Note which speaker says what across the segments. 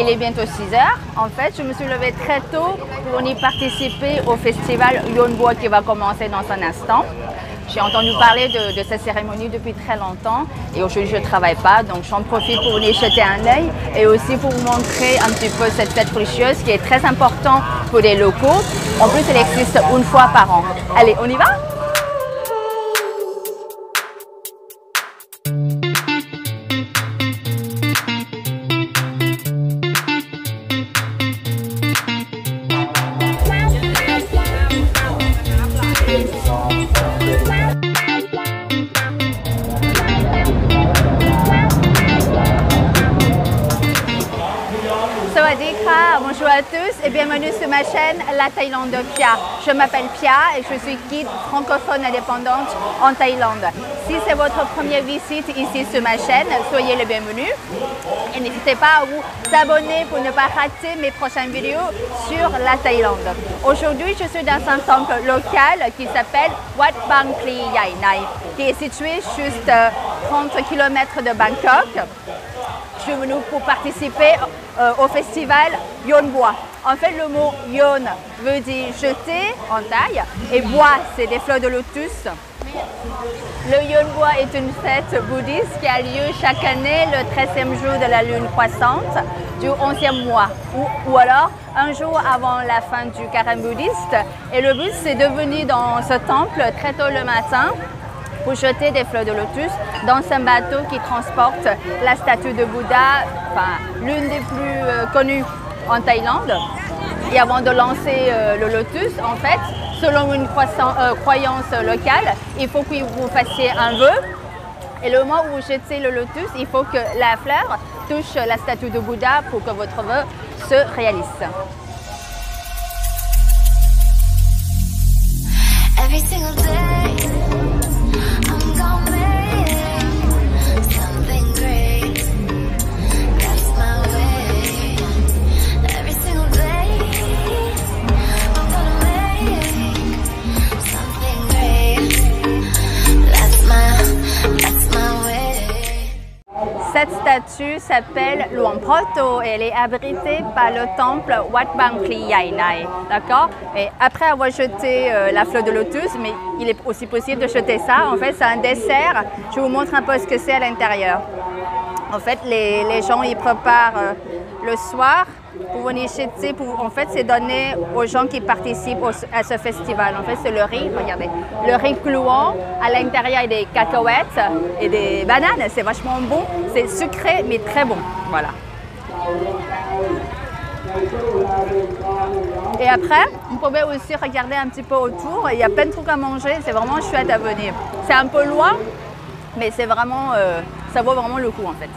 Speaker 1: il est bientôt 6 heures. En fait, je me suis levée très tôt pour y participer au festival Yonbwa qui va commencer dans un instant. J'ai entendu parler de cette cérémonie depuis très longtemps et aujourd'hui je ne travaille pas, donc j'en profite pour venir jeter un œil et aussi pour vous montrer un petit peu cette fête religieuse qui est très importante pour les locaux. En plus, elle existe une fois par an. Allez, on y va? Bonjour à tous et bienvenue sur ma chaîne La Thaïlande de Pia. Je m'appelle Pia et je suis guide francophone indépendante en Thaïlande. Si c'est votre première visite ici sur ma chaîne, soyez le bienvenu et n'hésitez pas à vous abonner pour ne pas rater mes prochaines vidéos sur la Thaïlande. Aujourd'hui, je suis dans un temple local qui s'appelle Wat Bang Kli Yai Nai, qui est situé juste 30 km de Bangkok. Je suis venue pour participer au festival Yonbwa. En fait, le mot Yon veut dire jeter en thaï et bois, c'est des fleurs de lotus. Le Yonbwa est une fête bouddhiste qui a lieu chaque année le 13e jour de la lune croissante du 11e mois ou alors un jour avant la fin du carême bouddhiste. Et le but, c'est de venir dans ce temple très tôt le matin pour jeter des fleurs de lotus dans un bateau qui transporte la statue de Bouddha, enfin, l'une des plus connues en Thaïlande. Et avant de lancer le lotus, en fait, selon une croyance locale, il faut que vous fassiez un vœu. Et le moment où vous jetez le lotus, il faut que la fleur touche la statue de Bouddha pour que votre vœu se réalise. Every single day. Cette statue s'appelle Luang Protho et elle est abritée par le temple Wat Bang Kli Yai Nai. D'accord? Et après avoir jeté la fleur de lotus, mais il est aussi possible de jeter ça. En fait, c'est un dessert. Je vous montre un peu ce que c'est à l'intérieur. En fait, les gens y préparent le soir pour venir jeter. En fait, c'est donné aux gens qui participent à ce festival. En fait, c'est le riz, regardez. Le riz clouant, à l'intérieur, il y a des cacahuètes et des bananes. C'est vachement bon. C'est sucré, mais très bon. Voilà. Et après, vous pouvez aussi regarder un petit peu autour. Il y a plein de trucs à manger. C'est vraiment chouette à venir. C'est un peu loin, mais c'est vraiment, ça vaut vraiment le coup, en fait.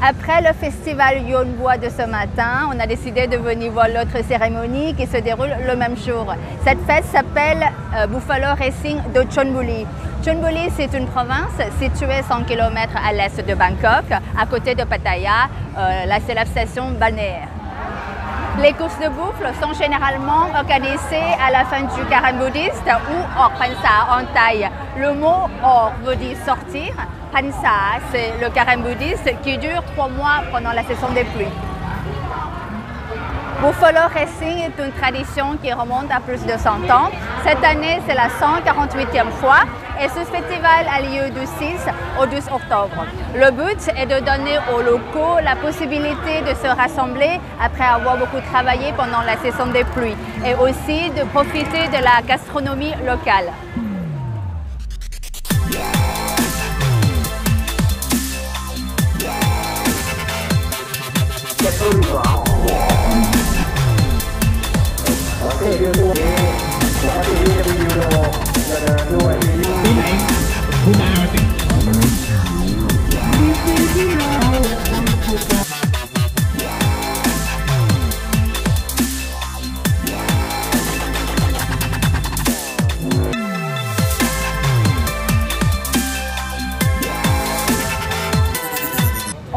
Speaker 1: Après le festival Yonbwa de ce matin, on a décidé de venir voir l'autre cérémonie qui se déroule le même jour. Cette fête s'appelle Buffalo Racing de Chonburi. Chonburi, c'est une province située 100 km à l'est de Bangkok, à côté de Pattaya, la célèbre station balnéaire. Les courses de buffle sont généralement organisées à la fin du carême bouddhiste ou Or Phansa en thaï. Le mot Or veut dire sortir. Phansa, c'est le carême bouddhiste qui dure 3 mois pendant la saison des pluies. Buffalo Racing est une tradition qui remonte à plus de 100 ans. Cette année, c'est la 148e fois et ce festival a lieu du 6 au 12 octobre. Le but est de donner aux locaux la possibilité de se rassembler après avoir beaucoup travaillé pendant la saison des pluies et aussi de profiter de la gastronomie locale.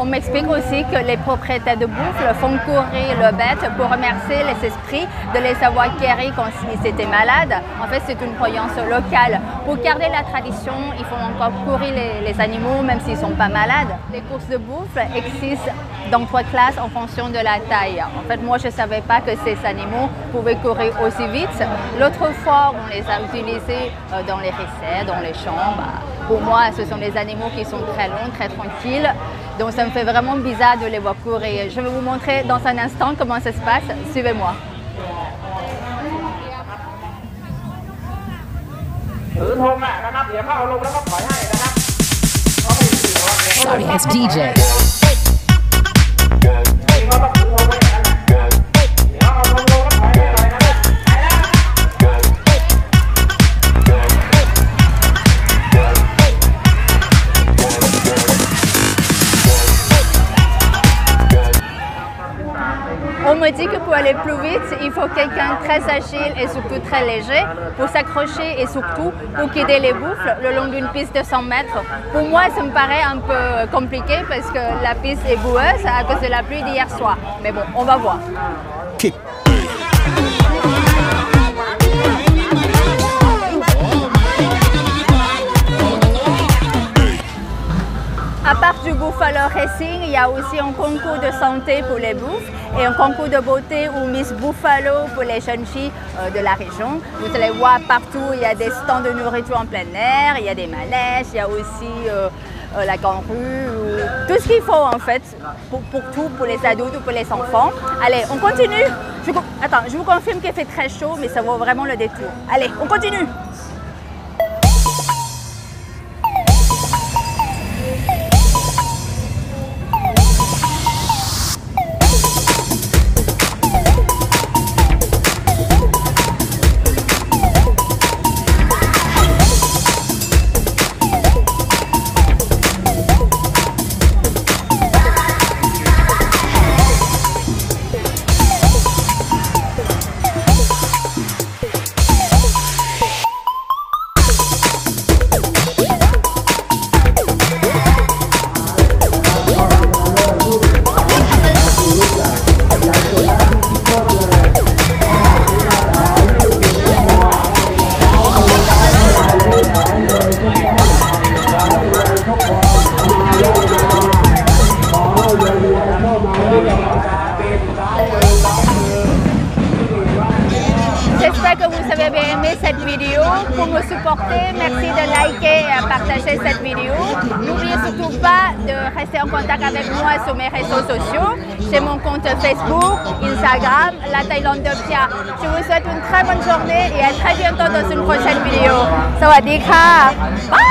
Speaker 1: On m'explique aussi que les propriétaires de buffles font courir le bête pour remercier les esprits de les avoir guéris quand ils étaient malades. En fait, c'est une croyance locale. Pour garder la tradition, il faut encore courir les animaux, même s'ils ne sont pas malades. Les courses de buffles existent dans 3 classes en fonction de la taille. En fait, moi, je ne savais pas que ces animaux pouvaient courir aussi vite. L'autre fois, on les a utilisés dans les riceys, dans les champs. Pour moi, ce sont des animaux qui sont très longs, très tranquilles. Donc ça me fait vraiment bizarre de les voir courir. Je vais vous montrer dans un instant comment ça se passe. Suivez-moi.
Speaker 2: Sorry, it's DJ.
Speaker 1: On me dit que pour aller plus vite, il faut quelqu'un très agile et surtout très léger pour s'accrocher et surtout pour guider les buffles le long d'une piste de 100 mètres. Pour moi, ça me paraît un peu compliqué parce que la piste est boueuse à cause de la pluie d'hier soir. Mais bon, on va voir.
Speaker 2: Kick.
Speaker 1: À part du Buffalo Racing, il y a aussi un concours de santé pour les buffles et un concours de beauté ou Miss Buffalo pour les jeunes filles de la région. Vous allez voir partout, il y a des stands de nourriture en plein air, il y a des manèges, il y a aussi la grande rue, tout ce qu'il faut en fait pour tout, pour les adultes ou pour les enfants. Allez, on continue. Attends, je vous confirme qu'il fait très chaud, mais ça vaut vraiment le détour. Allez, on continue. J'espère que vous avez bien aimé cette vidéo. Pour me supporter, merci de liker et partager cette vidéo. N'oubliez surtout pas de rester en contact avec moi sur mes réseaux sociaux. J'ai mon compte Facebook, Instagram, La Thaïlande de Pia. Je vous souhaite une très bonne journée et à très bientôt dans une prochaine vidéo. Sawadee ka. Bye!